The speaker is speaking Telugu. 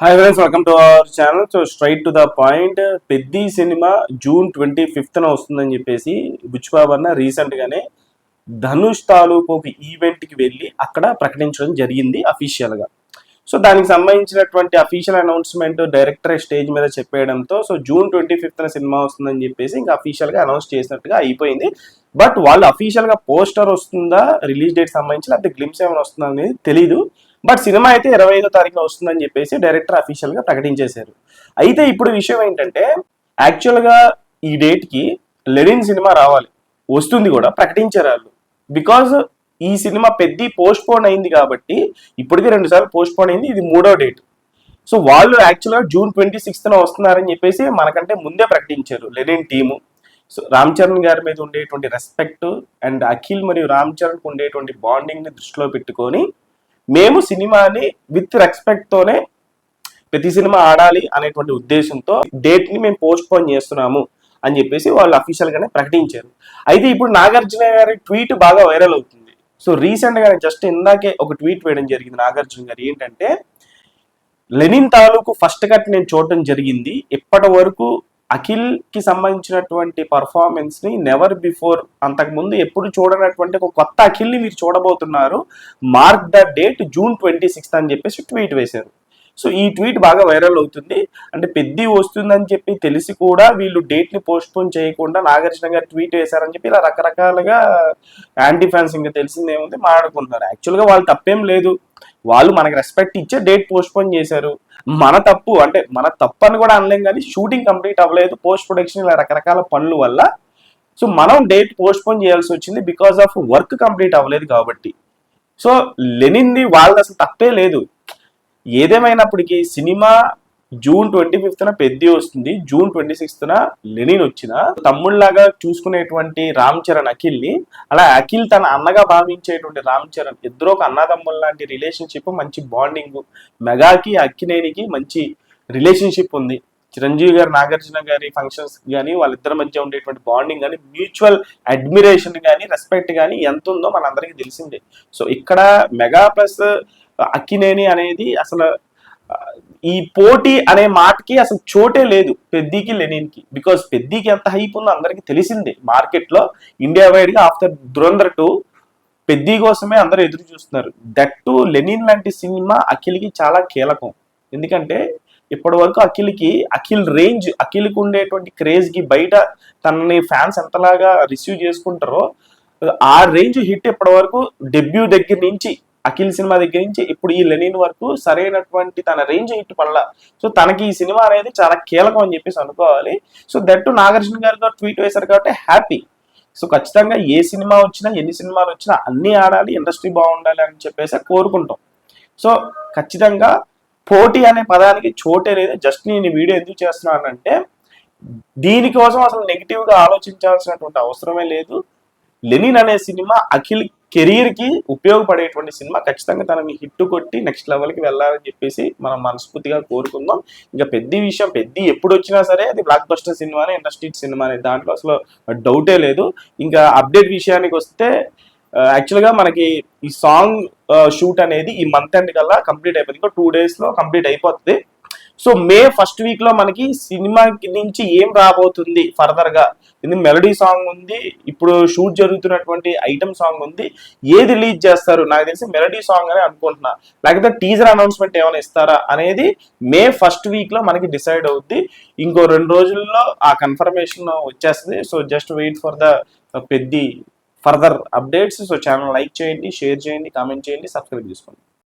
Hi friends, welcome to our channel. So straight to the point, Peddi సినిమా జూన్ 25న వస్తుందని చెప్పేసి బుచ్చిబాబు అన్న రీసెంట్గానే ధనుష్ తాలూకు ఒక ఈవెంట్కి వెళ్ళి అక్కడ ప్రకటించడం జరిగింది అఫీషియల్గా. సో దానికి సంబంధించినటువంటి అఫీషియల్ అనౌన్స్మెంట్ డైరెక్టర్ స్టేజ్ మీద చెప్పేయడంతో సో జూన్ 25న సినిమా వస్తుందని చెప్పేసి ఇంకా అఫీషియల్గా అనౌన్స్ చేసినట్టుగా అయిపోయింది. బట్ వాళ్ళు అఫీషియల్గా పోస్టర్ వస్తుందా, రిలీజ్ డేట్ సంబంధించి లేకపోతే గ్లిమ్స్ ఏమైనా వస్తుందా అనేది తెలీదు. బట్ సినిమా అయితే 25వ తారీఖున వస్తుందని చెప్పేసి డైరెక్టర్ అఫీషియల్గా ప్రకటించేశారు. అయితే ఇప్పుడు విషయం ఏంటంటే, యాక్చువల్గా ఈ డేట్కి లెనిన్ సినిమా రావాలి, వస్తుంది కూడా, ప్రకటించారు వాళ్ళు. బికాజ్ ఈ సినిమా పెద్ద పోస్ట్ పోన్ అయింది కాబట్టి ఇప్పటికీ 2 సార్లు పోస్ట్ పోన్ అయింది, ఇది 3వ డేట్. సో వాళ్ళు యాక్చువల్గా జూన్ 26న వస్తున్నారని చెప్పేసి మనకంటే ముందే ప్రకటించారు Lenin team. So Ram Charan గారి మీద ఉండేటువంటి రెస్పెక్ట్ అండ్ అఖిల్ మరియు రామ్ చరణ్కి ఉండేటువంటి బాండింగ్ని దృష్టిలో పెట్టుకొని మేము సినిమాని విత్ రెస్పెక్ట్తోనే ప్రతి సినిమా ఆడాలి అనేటువంటి ఉద్దేశంతో డేట్ని మేము పోస్ట్ పోన్ చేస్తున్నాము అని చెప్పేసి వాళ్ళు అఫీషియల్గానే ప్రకటించారు. అయితే ఇప్పుడు నాగార్జున గారి ట్వీట్ బాగా వైరల్ అవుతుంది. సో రీసెంట్గా జస్ట్ ఇందాకే ఒక ట్వీట్ వేయడం జరిగింది నాగార్జున గారు. ఏంటంటే, లెనిన్ తాలూకు ఫస్ట్ కట్ నేను చూడటం జరిగింది. ఇప్పటి వరకు అఖిల్ కి సంబంధించినటువంటి పర్ఫార్మెన్స్ ని నెవర్ బిఫోర్, అంతకుముందు ఎప్పుడు చూడనటువంటి ఒక కొత్త అఖిల్ ని మీరు చూడబోతున్నారు. మార్క్ ద డేట్ జూన్ 26 అని చెప్పేసి ట్వీట్ వేశారు. సో ఈ ట్వీట్ బాగా వైరల్ అవుతుంది. అంటే పెద్ద వస్తుందని చెప్పి తెలిసి కూడా వీళ్ళు డేట్ ని పోస్ట్ పోన్ చేయకుండా నాగార్జున గారు ట్వీట్ వేశారని చెప్పి ఇలా రకరకాలుగా యాంటీ ఫ్యాన్స్ ఇంకా తెలిసిందేముంది మాట్లాడుకుంటున్నారు. యాక్చువల్గా వాళ్ళు తప్పేం లేదు, వాళ్ళు మనకి రెస్పెక్ట్ ఇచ్చే డేట్ పోస్ట్ పోన్ చేశారు. మన తప్పు అంటే మన తప్పు అని కూడా అనలేం, కానీ షూటింగ్ కంప్లీట్ అవ్వలేదు, పోస్ట్ ప్రొడక్షన్ ఇలా రకరకాల పనుల వల్ల సో మనం డేట్ పోస్ట్ పోన్ చేయాల్సి వచ్చింది. బికాస్ ఆఫ్ వర్క్ కంప్లీట్ అవ్వలేదు కాబట్టి. సో లెనిన్ది వాళ్ళది అసలు తప్పే లేదు. ఏదేమైనప్పటికీ సినిమా జూన్ 25న పెద్ద వస్తుంది, జూన్ 26న లెనిన్ వచ్చిన తమ్ముళ్లాగా చూసుకునేటువంటి రామ్ చరణ్ అఖిల్ని, అలా అఖిల్ తన అన్నగా భావించేటువంటి రామ్ చరణ్, ఇద్దరు ఒక అన్నదమ్ముల లాంటి రిలేషన్షిప్, మంచి బాండింగ్. మెగాకి అక్కినేనికి మంచి రిలేషన్షిప్ ఉంది. చిరంజీవి గారు నాగార్జున గారి ఫంక్షన్స్ కానీ వాళ్ళిద్దరి మధ్య ఉండేటువంటి బాండింగ్ కానీ, మ్యూచువల్ అడ్మిరేషన్ కానీ, రెస్పెక్ట్ కానీ ఎంత ఉందో మనందరికీ తెలిసిందే. సో ఇక్కడ మెగా ప్లస్ అక్కినేని అనేది అసలు ఈ పోటీ అనే మాటకి అసలు చోటే లేదు పెద్దికి లెనిన్కి. బికాస్ పెద్దికి ఎంత హైప్ ఉందో అందరికీ తెలిసిందే మార్కెట్లో. ఇండియా వైడ్ గా ఆఫ్టర్ దురంధర్ 2 పెద్ది కోసమే అందరూ ఎదురు చూస్తున్నారు. దట్ టు లెనిన్ లాంటి సినిమా అఖిల్కి చాలా కీలకం. ఎందుకంటే ఇప్పటి వరకు అఖిల్ రేంజ్, అఖిల్కి ఉండేటువంటి క్రేజ్ కి బయట తనని ఫ్యాన్స్ ఎంతలాగా రిసీవ్ చేసుకుంటారో ఆ రేంజ్ హిట్ ఇప్పటి వరకు డెబ్యూ దగ్గర నుంచి, అఖిల్ సినిమా దగ్గర నుంచి ఇప్పుడు ఈ లెనిన్ వరకు సరైనటువంటి తన రేంజ్ హిట్ పడలా. సో తనకి ఈ సినిమా అనేది చాలా కీలకం అని చెప్పేసి అనుకోవాలి. సో దట్ నాగార్జున గారు ట్వీట్ వేశారు కాబట్టి హ్యాపీ. సో ఖచ్చితంగా ఏ సినిమా వచ్చినా, ఎన్ని సినిమాలు వచ్చినా అన్ని ఆడాలి, ఇండస్ట్రీ బాగుండాలి అని చెప్పేసి కోరుకుంటాం. సో ఖచ్చితంగా పోటీ అనే పదానికి చోటే లేదు. జస్ట్ నేను వీడియో ఎందుకు చేస్తున్నానంటే, దీనికోసం అసలు నెగిటివ్ గా ఆలోచించాల్సినటువంటి అవసరమే లేదు. లెనిన్ అనే సినిమా అఖిల్ కెరీర్ కి ఉపయోగపడేటువంటి సినిమా. ఖచ్చితంగా తనని హిట్ కొట్టి నెక్స్ట్ లెవెల్కి వెళ్ళాలని చెప్పేసి మనం మనస్ఫూర్తిగా కోరుకుందాం. ఇంకా పెద్ద విషయం, పెద్ద ఎప్పుడు వచ్చినా సరే అది బ్లాక్ బస్టర్ సినిమానే, ఇండస్ట్రీ సినిమా అనే దాంట్లో అసలు డౌటే లేదు. ఇంకా అప్డేట్ విషయానికి వస్తే, యాక్చువల్గా మనకి ఈ సాంగ్ షూట్ అనేది ఈ మంత్ ఎండ్ కల్లా కంప్లీట్ అయిపోతుంది. ఇంకా 2 days లో కంప్లీట్ అయిపోతుంది. సో మే ఫస్ట్ వీక్ లో మనకి సినిమా నుంచి ఏం రాబోతుంది ఫర్దర్ గా, ఇది మెలడీ సాంగ్ ఉంది, ఇప్పుడు షూట్ జరుగుతున్నటువంటి ఐటమ్ సాంగ్ ఉంది, ఏది రిలీజ్ చేస్తారు నాకు తెలిసి మెలడీ సాంగ్ అని అనుకుంటున్నా, లేకపోతే టీజర్ అనౌన్స్మెంట్ ఏమైనా ఇస్తారా అనేది మే ఫస్ట్ వీక్ లో మనకి డిసైడ్ అవుద్ది. ఇంకో 2 రోజుల్లో ఆ కన్ఫర్మేషన్ వచ్చేస్తుంది. So just wait for the పెద్ద further updates. So channel like చేయండి, షేర్ చేయండి, కామెంట్ చేయండి, సబ్స్క్రైబ్ చేసుకోండి.